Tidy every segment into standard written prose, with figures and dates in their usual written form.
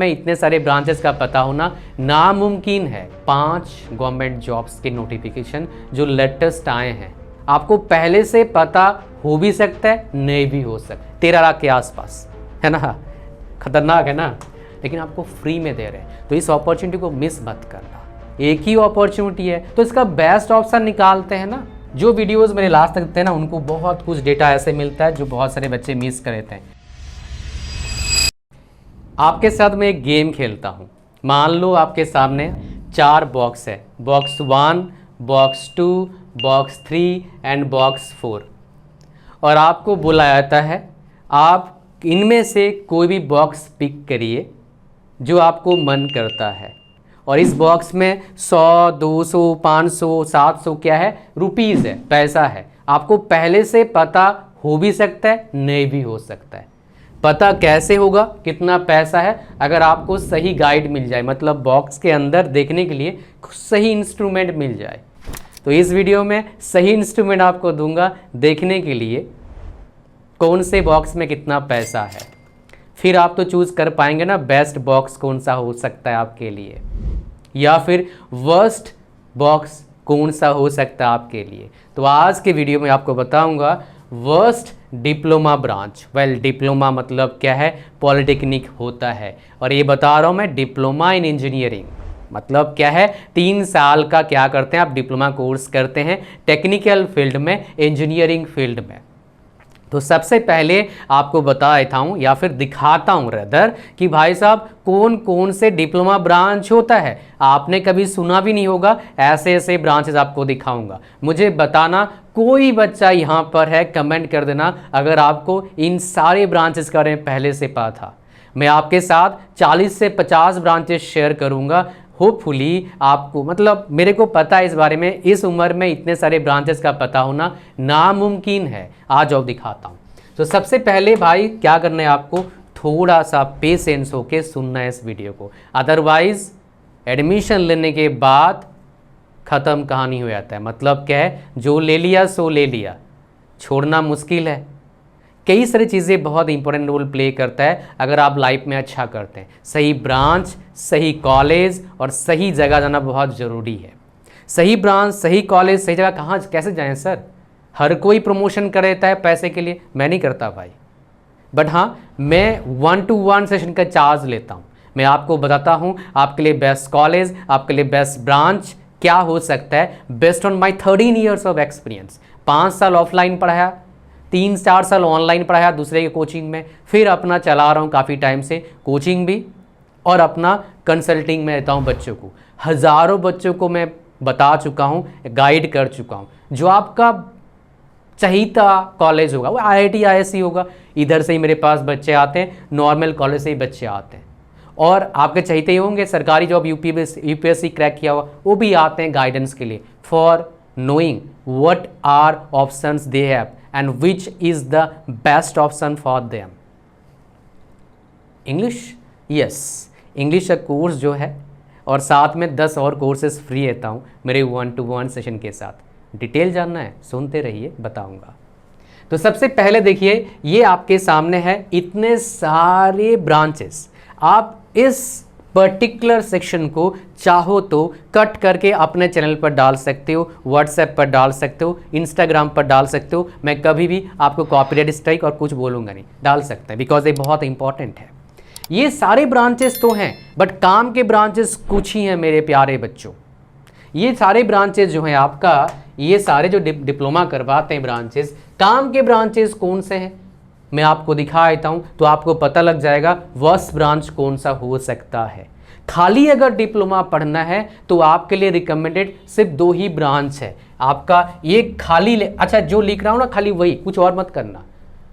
में इतने सारे ब्रांचेस का पता होना नामुमकिन है। 5 गवर्नमेंट जॉब्स के नोटिफिकेशन जो लेटेस्ट आए हैं, आपको पहले से पता हो भी सकता है, नहीं भी हो सकता। 13 लाख के आसपास है ना, खतरनाक है ना, लेकिन आपको फ्री में दे रहे हैं, तो इस अपॉर्चुनिटी को मिस मत करना। एक ही अपॉर्चुनिटी है तो इसका बेस्ट ऑप्शन निकालते हैं ना। जो वीडियोस मेरे लास्ट तक देखते हैं ना, उनको बहुत कुछ डेटा ऐसे मिलता है जो बहुत सारे बच्चे मिस कर देते हैं। आपके साथ मैं एक गेम खेलता हूँ। मान लो आपके सामने 4 बॉक्स है, box 1, box 2, box 3 and box 4, और आपको बोला जाता है आप इनमें से कोई भी बॉक्स पिक करिए जो आपको मन करता है, और इस बॉक्स में 100, 200, 500, 700 क्या है, रुपीज़ है, पैसा है। आपको पहले से पता हो भी सकता है, नहीं भी हो सकता है। पता कैसे होगा कितना पैसा है? अगर आपको सही गाइड मिल जाए, मतलब बॉक्स के अंदर देखने के लिए सही इंस्ट्रूमेंट मिल जाए। तो इस वीडियो में सही इंस्ट्रूमेंट आपको दूंगा देखने के लिए कौन से बॉक्स में कितना पैसा है। फिर आप तो चूज़ कर पाएंगे ना बेस्ट बॉक्स कौन सा हो सकता है आपके लिए, या फिर वर्स्ट बॉक्स कौन सा हो सकता है आपके लिए। तो आज के वीडियो में आपको बताऊंगा worst diploma branch. Well, diploma मतलब क्या है, पॉलिटेक्निक होता है, और ये बता रहा हूँ मैं डिप्लोमा इन इंजीनियरिंग मतलब क्या है, 3 साल का क्या करते हैं आप, डिप्लोमा कोर्स करते हैं टेक्निकल फील्ड में, इंजीनियरिंग फील्ड में। तो सबसे पहले आपको बता देता हूँ या फिर दिखाता हूँ रदर कि भाई साहब कौन कौन से डिप्लोमा ब्रांच होता है। आपने कभी सुना भी नहीं होगा, ऐसे ऐसे ब्रांचेस आपको दिखाऊंगा। मुझे बताना कोई बच्चा यहाँ पर है, कमेंट कर देना अगर आपको इन सारे ब्रांचेस के बारे में पहले से पता था। मैं आपके साथ 40 से 50 ब्रांचेस शेयर करूँगा। होपफुली आपको, मतलब मेरे को पता है इस बारे में, इस उम्र में इतने सारे ब्रांचेस का पता होना नामुमकिन है। आ जाओ दिखाता हूँ। तो सबसे पहले भाई क्या करना है, आपको थोड़ा सा पेशेंस होके सुनना है इस वीडियो को, अदरवाइज एडमिशन लेने के बाद ख़त्म कहानी हो जाता है। मतलब क्या है, जो ले लिया सो ले लिया, छोड़ना मुश्किल है। कई सारी चीज़ें बहुत इंपॉर्टेंट रोल प्ले करता है अगर आप लाइफ में अच्छा करते हैं। सही ब्रांच, सही कॉलेज और सही जगह जाना बहुत ज़रूरी है। सही ब्रांच, सही कॉलेज, सही जगह कहाँ कैसे जाएं सर? हर कोई प्रमोशन कर देता है पैसे के लिए, मैं नहीं करता भाई। बट हाँ, मैं 1-to-1 सेशन का चार्ज लेता हूँ। मैं आपको बताता हूँ आपके लिए बेस्ट कॉलेज, आपके लिए बेस्ट ब्रांच क्या हो सकता है based on my 13 years of experience. 5 साल ऑफलाइन पढ़ाया, 3-4 साल ऑनलाइन पढ़ाया दूसरे के कोचिंग में, फिर अपना चला रहा हूँ काफ़ी टाइम से कोचिंग भी, और अपना कंसल्टिंग में रहता हूँ बच्चों को। हज़ारों बच्चों को मैं बता चुका हूँ, गाइड कर चुका हूँ। जो आपका चहीता कॉलेज होगा वो IIT ISC होगा, इधर से ही मेरे पास बच्चे आते हैं, नॉर्मल कॉलेज से ही बच्चे आते हैं। और आपके चहीते ही होंगे सरकारी जॉब UPSC क्रैक किया हुआ, वो भी आते हैं गाइडेंस के लिए, for knowing what are options they have and which is the best option for them. English, yes, English का कोर्स जो है, और साथ में 10 और कोर्सेज फ्री रहता हूँ मेरे 1-to-1 सेशन के साथ। डिटेल जानना है, सुनते रहिए, बताऊँगा। तो सबसे पहले देखिए, ये आपके सामने है इतने सारे ब्रांचेस। आप इस पर्टिकुलर सेक्शन को चाहो तो कट करके अपने चैनल पर डाल सकते हो, व्हाट्सएप पर डाल सकते हो, इंस्टाग्राम पर डाल सकते हो। मैं कभी भी आपको कॉपीराइट स्ट्राइक और कुछ बोलूँगा नहीं, डाल सकते हैं, बिकॉज ये बहुत इंपॉर्टेंट है। ये सारे ब्रांचेस तो हैं, बट काम के ब्रांचेस कुछ ही हैं मेरे प्यारे बच्चों। ये सारे ब्रांचेस जो हैं आपका, ये सारे जो डिप्लोमा करवाते हैं ब्रांचेस, काम के ब्रांचेस कौन से हैं मैं आपको दिखा देता हूँ, तो आपको पता लग जाएगा वर्स्ट ब्रांच कौन सा हो सकता है। खाली अगर डिप्लोमा पढ़ना है तो आपके लिए रिकमेंडेड सिर्फ 2 ही ब्रांच है आपका। ये खाली अच्छा जो लिख रहा हूँ ना, खाली वही, कुछ और मत करना,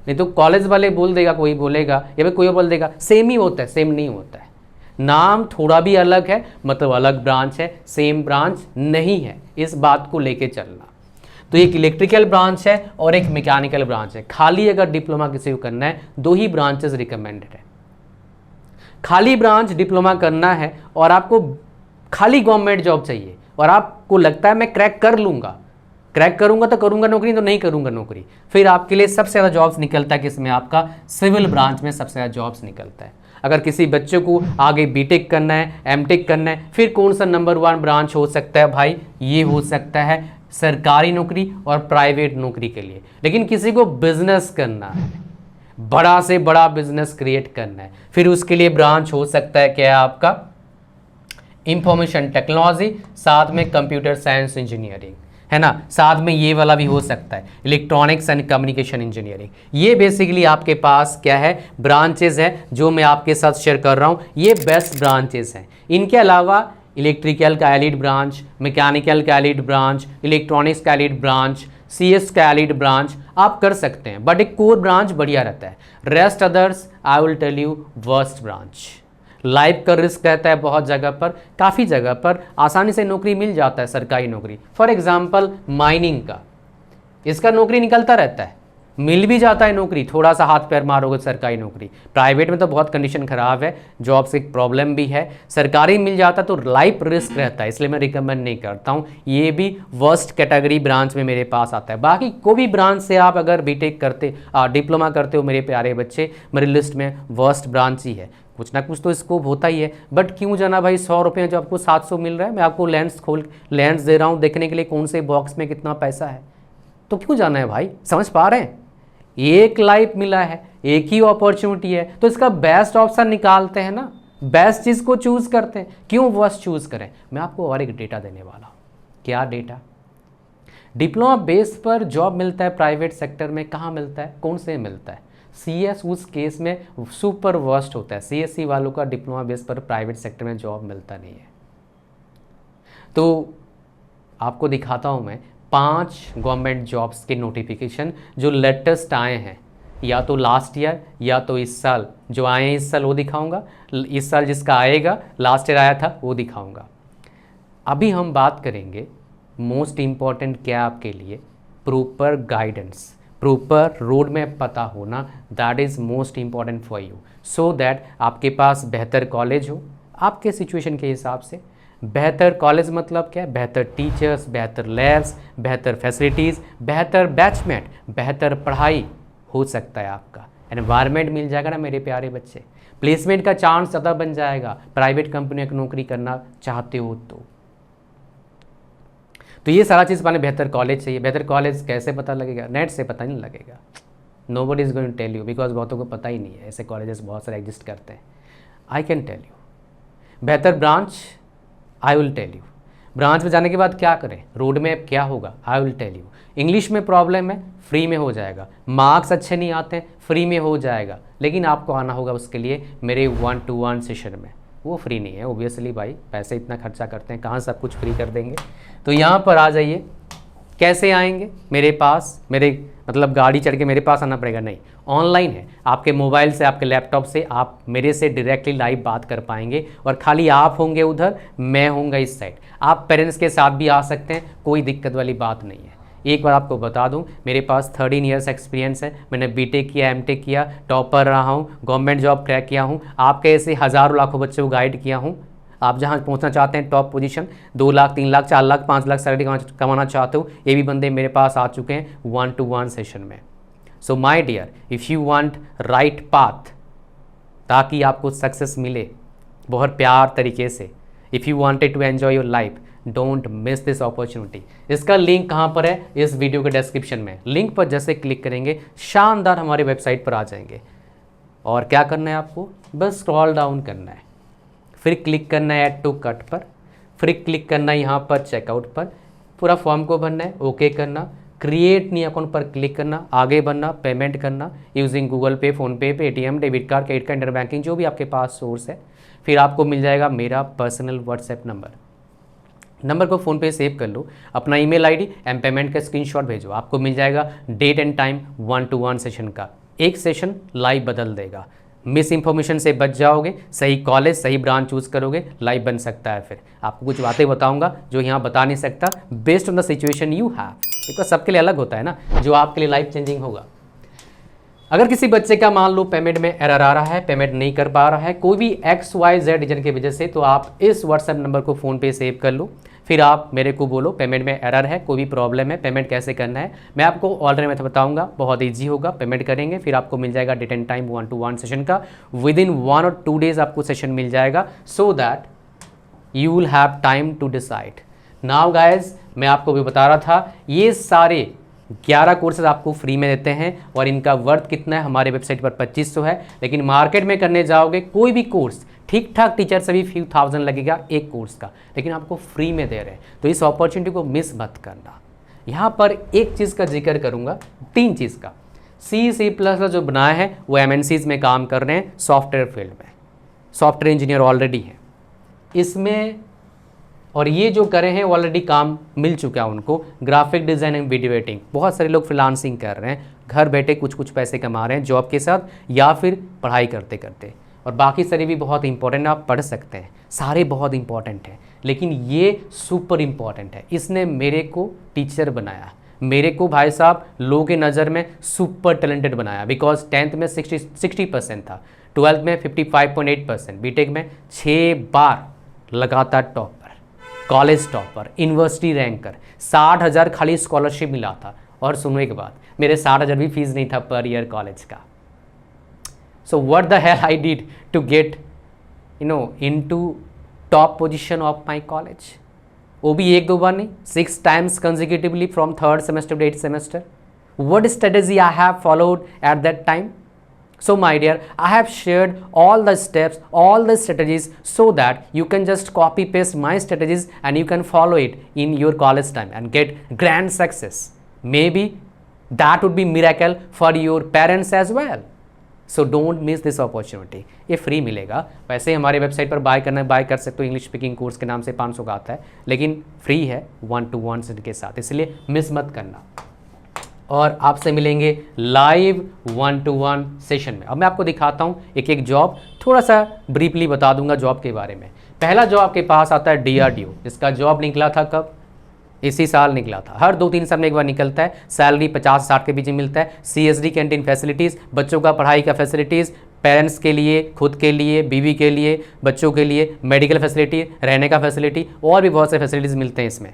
नहीं तो कॉलेज वाले बोल देगा, कोई बोलेगा, या फिर कोई बोल देगा सेम ही होता है। सेम नहीं होता है, नाम थोड़ा भी अलग है, मतलब अलग ब्रांच है, सेम ब्रांच नहीं है। इस बात को लेके चलना। तो एक इलेक्ट्रिकल ब्रांच है और एक मैकेनिकल ब्रांच है। खाली अगर डिप्लोमा किसी को करना है, 2 ही ब्रांचेस रिकमेंडेड है। खाली ब्रांच डिप्लोमा करना है और आपको खाली गवर्नमेंट जॉब चाहिए, और आपको लगता है मैं क्रैक कर लूँगा, क्रैक करूँगा तो करूँगा नौकरी, तो नहीं करूँगा नौकरी, फिर आपके लिए सबसे ज़्यादा जॉब्स निकलता है किसमें, आपका सिविल ब्रांच में सबसे ज़्यादा जॉब्स निकलता है। अगर किसी बच्चे को आगे बीटेक करना है, एमटेक करना है, फिर कौन सा नंबर 1 ब्रांच हो सकता है भाई? ये हो सकता है सरकारी नौकरी और प्राइवेट नौकरी के लिए। लेकिन किसी को बिजनेस करना है, बड़ा से बड़ा बिजनेस क्रिएट करना है, फिर उसके लिए ब्रांच हो सकता है क्या है आपका? इंफॉर्मेशन टेक्नोलॉजी, साथ में कंप्यूटर साइंस इंजीनियरिंग, है ना, साथ में ये वाला भी हो सकता है इलेक्ट्रॉनिक्स एंड कम्युनिकेशन इंजीनियरिंग। ये बेसिकली आपके पास क्या है? ब्रांचेज है जो मैं आपके साथ शेयर कर रहा हूँ, ये बेस्ट ब्रांचेज हैं। इनके अलावा इलेक्ट्रिकल का एलिट ब्रांच, मैकेनिकल का एलिट ब्रांच, इलेक्ट्रॉनिक्स का एलिट ब्रांच, CS का एलिट ब्रांच आप कर सकते हैं, बट एक कोर ब्रांच बढ़िया रहता है। Rest others I will tell you worst branch. Life का रिस्क रहता है बहुत जगह पर, काफ़ी जगह पर आसानी से नौकरी मिल जाता है सरकारी नौकरी। फॉर एग्जांपल माइनिंग का, इसका नौकरी निकलता रहता है, मिल भी जाता है नौकरी, थोड़ा सा हाथ पैर मारोगे सरकारी नौकरी। प्राइवेट में तो बहुत कंडीशन ख़राब है, जॉब से प्रॉब्लम भी है। सरकारी मिल जाता तो लाइफ रिस्क रहता है, इसलिए मैं रिकमेंड नहीं करता हूँ। ये भी वर्स्ट कैटेगरी ब्रांच में मेरे पास आता है। बाकी कोई भी ब्रांच से आप अगर बीटेक करते, डिप्लोमा करते हो मेरे प्यारे बच्चे, मेरी लिस्ट में वर्स्ट ब्रांच ही है। कुछ ना कुछ तो स्कोप होता ही है, बट क्यों जाना भाई 100 रुपये जो आपको 700 मिल रहा है, मैं आपको लेंस दे रहा हूँ देखने के लिए कौन से बॉक्स में कितना पैसा है, तो क्यों जाना है भाई? समझ पा रहे हैं? एक लाइफ मिला है, एक ही अपॉर्चुनिटी है, तो इसका बेस्ट ऑप्शन निकालते हैं ना, बेस्ट चीज़ को चूज करते हैं, क्यों वर्स्ट चूज करें? मैं आपको और एक डेटा देने वाला हूँ। क्या डेटा? डिप्लोमा बेस पर जॉब मिलता है प्राइवेट सेक्टर में, कहाँ मिलता है, कौन से मिलता है? CS उस केस में सुपर वर्स्ट होता है। CSC वालों का डिप्लोमा बेस पर प्राइवेट सेक्टर में जॉब मिलता नहीं है। तो आपको दिखाता हूँ मैं 5 गवर्नमेंट जॉब्स के नोटिफिकेशन जो लेटेस्ट आए हैं, या तो लास्ट ईयर या तो इस साल। जो आए हैं इस साल वो दिखाऊंगा, इस साल जिसका आएगा, लास्ट ईयर आया था वो दिखाऊंगा। अभी हम बात करेंगे मोस्ट इम्पॉर्टेंट क्या आपके लिए, proper guidance, proper road map पता होना, that is most important for you, so that आपके पास बेहतर कॉलेज हो आपके सिचुएशन के हिसाब से। बेहतर कॉलेज मतलब क्या है? बेहतर टीचर्स, बेहतर लैब्स, बेहतर फैसिलिटीज़, बेहतर बैचमेट, बेहतर पढ़ाई हो सकता है आपका। एनवायरनमेंट मिल जाएगा ना मेरे प्यारे बच्चे, प्लेसमेंट का चांस ज़्यादा बन जाएगा प्राइवेट कंपनी की नौकरी करना चाहते हो तो ये सारा चीज़ पाने बेहतर कॉलेज चाहिए। बेहतर कॉलेज कैसे पता लगेगा? नेट से पता नहीं लगेगा। Nobody is going to tell you, because बहुतों को पता ही नहीं है, ऐसे कॉलेजेस बहुत सारे एग्जिस्ट करते हैं। I can tell you. बेहतर branch, I will tell you. Branch में जाने के बाद क्या करें, रोड मैप क्या होगा, I will tell you. English में प्रॉब्लम है, फ्री में हो जाएगा। मार्क्स अच्छे नहीं आते हैं, फ्री में हो जाएगा, लेकिन आपको आना होगा उसके लिए मेरे 1-to-1 सेशन में। वो फ्री नहीं है ओबियसली भाई, पैसे इतना खर्चा करते हैं, कहाँ सब कुछ फ्री कर देंगे। तो यहाँ पर आ जाइए। कैसे आएंगे मेरे पास? मेरे मतलब गाड़ी चढ़ के मेरे पास आना पड़ेगा? नहीं, ऑनलाइन है। आपके मोबाइल से, आपके लैपटॉप से आप मेरे से डायरेक्टली लाइव बात कर पाएंगे, और खाली आप होंगे उधर, मैं होऊंगा इस साइड। आप पेरेंट्स के साथ भी आ सकते हैं, कोई दिक्कत वाली बात नहीं है। एक बार आपको बता दूं, मेरे पास 13 ईयर्स एक्सपीरियंस है। मैंने बीटेक किया, एमटेक किया, टॉपर रहा हूँ, गवर्नमेंट जॉब क्रैक किया हूँ, आपके ऐसे हज़ारों लाखों बच्चों को गाइड किया हूँ। आप जहाँ पहुँचना चाहते हैं top position, 2 lakh, 3 lakh, 4 lakh, 5 lakh salary कमाना चाहते हो, ये भी बंदे मेरे पास आ चुके हैं 1-to-1 सेशन में। So my dear, if you want right path, ताकि आपको सक्सेस मिले बहुत प्यार तरीके से, if you wanted to enjoy your life, don't miss this opportunity. इसका लिंक कहाँ पर है? इस वीडियो के डिस्क्रिप्शन में। लिंक पर जैसे क्लिक करेंगे शानदार हमारे वेबसाइट पर आ जाएंगे, और क्या करना है आपको? बस स्क्रॉल डाउन करना है, फिर क्लिक करना है ऐड टू कार्ट पर, फिर क्लिक करना है यहाँ पर चेकआउट पर, पूरा फॉर्म को भरना है, ओके करना, क्रिएट न्यू अकाउंट पर क्लिक करना, आगे बढ़ना, पेमेंट करना यूजिंग गूगल पे, PhonePe, Paytm, debit card, credit card, inter banking, जो भी आपके पास सोर्स है। फिर आपको मिल जाएगा मेरा पर्सनल व्हाट्सएप नंबर को फ़ोनपे सेव कर लो, अपना ईमेल आईडी एंड पेमेंट का स्क्रीनशॉट भेजो। आपको मिल जाएगा date and time 1-to-1 session का। एक सेशन लाइव बदल देगा। मिस इंफॉर्मेशन से बच जाओगे, सही कॉलेज, सही ब्रांच चूज़ करोगे, लाइव बन सकता है। फिर आपको कुछ बातें बताऊंगा जो यहाँ बता नहीं सकता, based on the situation you have, because सबके लिए अलग होता है ना, जो आपके लिए लाइफ चेंजिंग होगा। अगर किसी बच्चे का मान लो पेमेंट में एरर आ रहा है, पेमेंट नहीं कर पा रहा है, कोई भी XYZ रीजन की वजह से, तो आप इस व्हाट्सएप नंबर को फ़ोन पे सेव कर लो, फिर आप मेरे को बोलो पेमेंट में एरर है, कोई भी प्रॉब्लम है, पेमेंट कैसे करना है, मैं आपको ऑलरेडी मेथड बताऊंगा, बहुत ईजी होगा, पेमेंट करेंगे, फिर आपको मिल जाएगा date and time 1-to-1 session का, विद इन 1 और 2 डेज आपको सेशन मिल जाएगा, so that you will have time to decide. Now guys, मैं आपको भी बता रहा था, ये सारे 11 कोर्सेज आपको फ्री में देते हैं और इनका वर्थ कितना है, हमारे वेबसाइट पर 2500 है, लेकिन मार्केट में करने जाओगे कोई भी कोर्स ठीक ठाक टीचर से भी few thousand लगेगा एक कोर्स का, लेकिन आपको फ्री में दे रहे हैं, तो इस अपॉर्चुनिटी को मिस मत करना। यहाँ पर एक चीज़ का जिक्र करूँगा, 3 चीज़ का। C++ जो बनाया है वो MNCs में काम कर रहे हैं, सॉफ्टवेयर फील्ड में, सॉफ्टवेयर इंजीनियर ऑलरेडी है इसमें, और ये जो करे हैं ऑलरेडी काम मिल चुका है उनको, graphic design and video editing, बहुत सारे लोग फ्रीलांसिंग कर रहे हैं, घर बैठे कुछ कुछ पैसे कमा रहे हैं जॉब के साथ या फिर पढ़ाई करते करते, और बाकी सारे भी बहुत इंपॉर्टेंट आप पढ़ सकते हैं, सारे बहुत इंपॉर्टेंट हैं, लेकिन ये सुपर इंपॉर्टेंट है। इसने मेरे को टीचर बनाया, मेरे को भाई साहब लोगों के नज़र में सुपर टैलेंटेड बनाया, बिकॉज 10th में 60% था, 12th में 55.8%, बीटेक में 6 बार लगातार topper, college topper, university ranker, 60,000 खाली स्कॉलरशिप मिला था, और सुनो एक बात, मेरे 60,000 भी फीस नहीं था पर ईयर कॉलेज का। So what the hell I did to get into top position of my college, वो भी 1-2 बार नहीं, 6 times consecutively from 3rd semester to 8th semester. What strategy I have followed at that time? So my dear, I have shared all the steps, all the strategies, so that you can just copy paste my strategies and you can follow it in your college time and get grand success. Maybe that would be miracle for your parents as well. So don't miss this opportunity. ये free मिलेगा, वैसे हमारे website पर bye करना है, bye कर सकते हो, इंग्लिश स्पीकिंग कोर्स के नाम से 500 का आता है, लेकिन फ्री है 1-to-1 सेशन के साथ, इसलिए मिस मत करना। और आपसे मिलेंगे लाइव 1-to-1 सेशन में। अब मैं आपको दिखाता हूँ एक एक जॉब, थोड़ा सा ब्रीफली बता दूंगा जॉब के बारे में। पहला जॉब आपके पास आता है DRDO, जिसका जॉब निकला था कब, इसी साल निकला था, हर 2-3 साल में एक बार निकलता है, सैलरी 50-60 के बीच में मिलता है, CSD कैंटीन फैसिलिटीज़, बच्चों का पढ़ाई का फैसिलिटीज़, पेरेंट्स के लिए, खुद के लिए, बीवी के लिए, बच्चों के लिए, मेडिकल फैसिलिटी, रहने का फैसिलिटी, और भी बहुत से फैसिलिटीज़ मिलते हैं इसमें।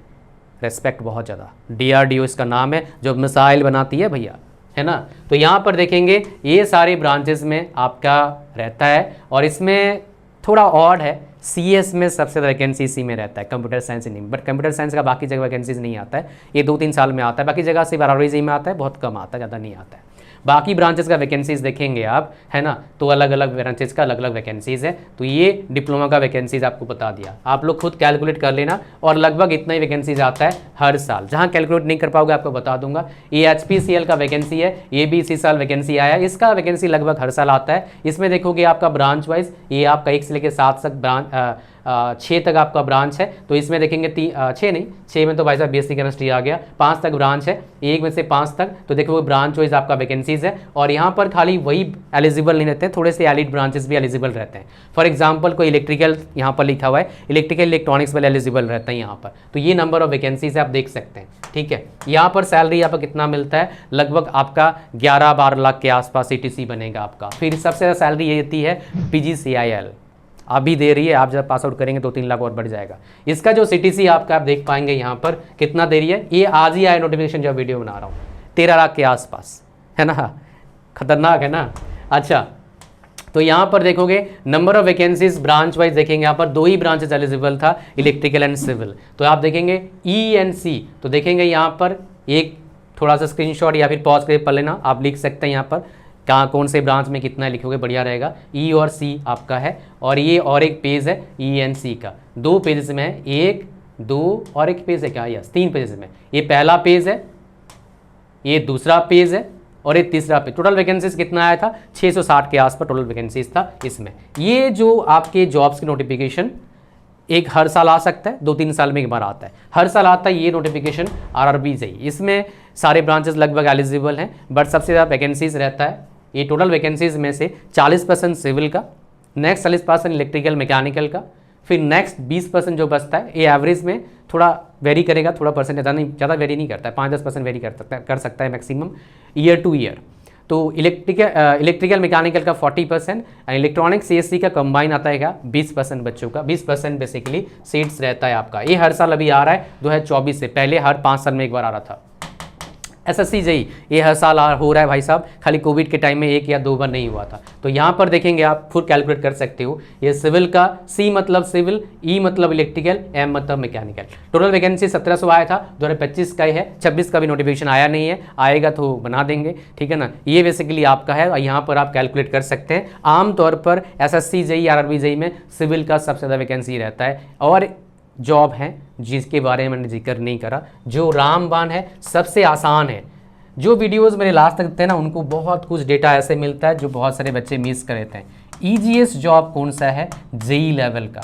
रेस्पेक्ट बहुत ज़्यादा, DRDO इसका नाम है, जो मिसाइल बनाती है भैया, है ना। तो यहाँ पर देखेंगे ये सारे ब्रांचेस में आपका रहता है, और इसमें थोड़ा ऑड है, CS में सबसे ज़्यादा वैकेंसी इसी में रहता है, कंप्यूटर साइंस नहीं, बट कंप्यूटर साइंस का बाकी जगह वैकेंसीज नहीं आता है, ये 2-3 साल में आता है, बाकी जगह सिर्फ RRB में आता है, बहुत कम आता है, ज़्यादा नहीं आता है। बाकी ब्रांचेस का वैकेंसीज देखेंगे आप, है ना, तो अलग अलग ब्रांचेस का अलग अलग वैकेंसीज़ है। तो ये डिप्लोमा का वैकेंसीज आपको बता दिया, आप लोग खुद कैलकुलेट कर लेना, और लगभग इतना ही वैकेंसीज आता है हर साल। जहाँ कैलकुलेट नहीं कर पाओगे आपको बता दूंगा, ये HPCL का वैकेंसी है, ये भी इसी साल वैकेंसी आया, इसका वैकेंसी लगभग हर साल आता है। इसमें देखोगे आपका ब्रांच वाइज, ये आपका 1 से लेकर 7 तक ब्रांच, 6 तक आपका ब्रांच है, तो इसमें देखेंगे 6 में तो भाई साहब BSc केमिस्ट्री आ गया, 5 तक ब्रांच है, 1 में से 5 तक, तो देखो ब्रांच वाइज आपका वैकेंसीज है। और यहाँ पर खाली वही एलिजिबल नहीं रहते हैं, थोड़े से एलिट ब्रांचेस भी एलिजिबल रहते हैं। फॉर एग्जाम्पल कोई इलेक्ट्रिकल यहाँ पर लिखा हुआ है, इलेक्ट्रिकल इलेक्ट्रॉनिक्स वाले एलिजिबल रहते हैं यहाँ पर, तो ये नंबर ऑफ वैकेंसीज आप देख सकते हैं, ठीक है। यहाँ पर सैलरी यहाँ पर कितना मिलता है, लगभग आपका 11-12 लाख के आसपास CTC बनेगा आपका। फिर सबसे ज़्यादा सैलरी ये देती है PGCIL, अभी दे रही है, आप जब पास आउट करेंगे 2-3 लाख और बढ़ जाएगा। इसका जो CTC आपका आप देख पाएंगे यहाँ पर कितना दे रही है, ये आज ही आया नोटिफिकेशन जब वीडियो बना रहा हूँ, 13 लाख के आसपास, है ना, खतरनाक है ना। अच्छा, तो यहाँ पर देखोगे number of vacancies branch wise देखेंगे, यहाँ पर 2 ही ब्रांचेज एलिजिबल था, इलेक्ट्रिकल एंड सिविल। तो आप देखेंगे ENC, तो देखेंगे यहाँ पर एक थोड़ा सा स्क्रीनशॉट या फिर पॉज करके पढ़ लेना, आप लिख सकते हैं यहाँ पर कहाँ कौन से ब्रांच में कितना लिखोगे बढ़िया रहेगा। E और C आपका है, और ये और एक पेज है ENC का, 2 पेजेस में है, 1, 2 और एक पेज है क्या, यस 3 पेजेस में। ये पहला पेज है, ये दूसरा पेज है, और ये तीसरा पेज। टोटल वैकेंसीज कितना आया था, 660 के आसपास टोटल वैकेंसीज था इसमें। ये जो आपके जॉब्स की नोटिफिकेशन एक हर साल आ सकता है, 2-3 साल में एक बार आता है, हर साल आता है ये नोटिफिकेशन RRB से ही। इसमें सारे ब्रांचेस लगभग एलिजिबल हैं, बट सबसे ज़्यादा वैकेंसीज रहता है। ये टोटल वैकेंसीज में से 40% सिविल का, नेक्स्ट 40% इलेक्ट्रिकल मैकेनिकल का, फिर नेक्स्ट 20% जो बचता है, ये एवरेज में थोड़ा वेरी करेगा, थोड़ा परसेंट ज़्यादा वेरी नहीं करता है, 5-10% वेरी कर सकता है मैक्सिमम ईयर टू ईयर। तो इलेक्ट्रिकल मैकेनिकल का 40% एंड इलेक्ट्रॉनिक CSC का कंबाइन आता है क्या 20% बच्चों का, 20% बेसिकली सीट्स रहता है आपका। ये हर साल अभी आ रहा है 2024 से, पहले हर 5 साल में एक बार आ रहा था। SSC JEE ये हर साल हो रहा है भाई साहब, खाली कोविड के टाइम में 1 या 2 बार नहीं हुआ था। तो यहाँ पर देखेंगे आप खुद कैलकुलेट कर सकते हो। ये सिविल का C मतलब सिविल, E मतलब इलेक्ट्रिकल, M मतलब मैकेनिकल। टोटल वैकेंसी 1700 आया था, 2025 का ही है, 26 का भी नोटिफिकेशन आया नहीं है, आएगा तो बना देंगे, ठीक है ना। ये बेसिकली आपका है और यहाँ पर आप कैलकुलेट कर सकते हैं। आमतौर पर SSC JEE RRB JEE में सिविल का सबसे ज़्यादा वैकेंसी रहता है। और जॉब है जिसके बारे में मैंने जिक्र नहीं करा, जो रामबाण है, सबसे आसान है। जो वीडियोस मेरे लास्ट तक देखते हैं ना, उनको बहुत कुछ डेटा ऐसे मिलता है जो बहुत सारे बच्चे मिस कर देते हैं। ईजीएस्ट जॉब कौन सा है? JEE लेवल का,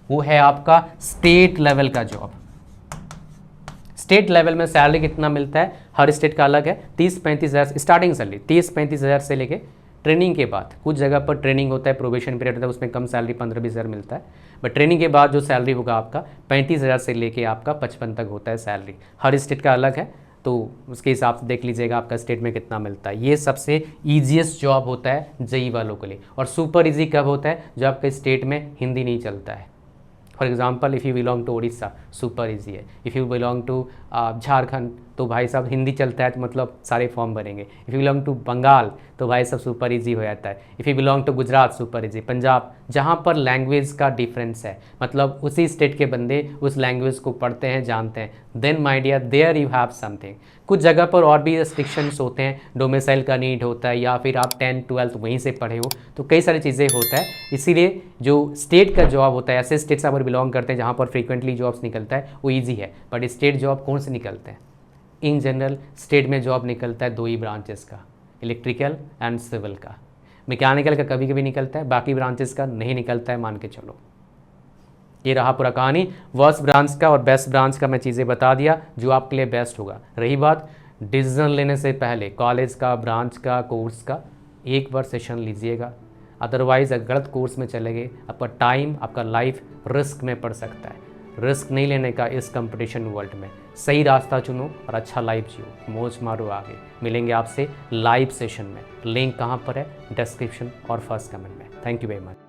वो है आपका स्टेट लेवल का जॉब। स्टेट लेवल में सैलरी कितना मिलता है, हर स्टेट का अलग है। 30-35 हज़ार स्टार्टिंग सैलरी, 30-35 हज़ार से लेके ट्रेनिंग के बाद, कुछ जगह पर ट्रेनिंग होता है, प्रोबेशन पीरियड होता है, उसमें कम सैलरी 15-20 हज़ार मिलता है। बट ट्रेनिंग के बाद जो सैलरी होगा आपका 35 हज़ार से लेके आपका 55 तक होता है सैलरी। हर स्टेट का अलग है, तो उसके हिसाब से देख लीजिएगा आपका स्टेट में कितना मिलता है। ये सबसे ईजीएस्ट जॉब होता है JEE वालों के लिए। और सुपर ईजी कब होता है? जब आपके स्टेट में हिंदी नहीं चलता है। For example if you belong to Orissa, super easy है। If you belong to Jharkhand, तो भाई साहब हिंदी चलता है तो मतलब सारे फॉर्म भरेंगे। If you belong to Bengal, तो भाई साहब सुपर इजी हो जाता है। If you belong to Gujarat, super easy. Punjab, जहाँ पर लैंग्वेज का डिफरेंस है, मतलब उसी स्टेट के बंदे उस लैंग्वेज को पढ़ते हैं, जानते हैं, then my dear there you have something. कुछ जगह पर और भी रिस्ट्रिक्शंस होते हैं, डोमिसाइल का नीड होता है, या फिर आप 10th-12th वहीं से पढ़े हो, तो कई सारी चीज़ें होता है। इसीलिए जो स्टेट का जॉब होता है, ऐसे स्टेट से अगर बिलोंग करते हैं जहाँ पर फ्रीक्वेंटली जॉब्स निकलता है, वो ईजी है। बट स्टेट जॉब कौन से निकलते हैं? इन जनरल स्टेट में जॉब निकलता है 2 ही ब्रांचेस का, इलेक्ट्रिकल एंड सिविल का। मैकेनिकल का कभी कभी निकलता है, बाकी ब्रांचेस का नहीं निकलता है, मान के चलो। ये रहा पूरा कहानी। वर्स्ट ब्रांच का और बेस्ट ब्रांच का मैं चीज़ें बता दिया जो आपके लिए बेस्ट होगा। रही बात डिसीजन लेने से पहले कॉलेज का, ब्रांच का, कोर्स का, एक बार सेशन लीजिएगा। अदरवाइज़ अगर गलत कोर्स में चले गए, आपका टाइम, आपका लाइफ रिस्क में पड़ सकता है। रिस्क नहीं लेने का इस कंपटीशन वर्ल्ड में। सही रास्ता चुनो और अच्छा लाइफ जियो, मौज मारो आगे। मिलेंगे आपसे लाइव सेशन में। लिंक कहाँ पर है? डिस्क्रिप्शन और फर्स्ट कमेंट में। Thank you very much.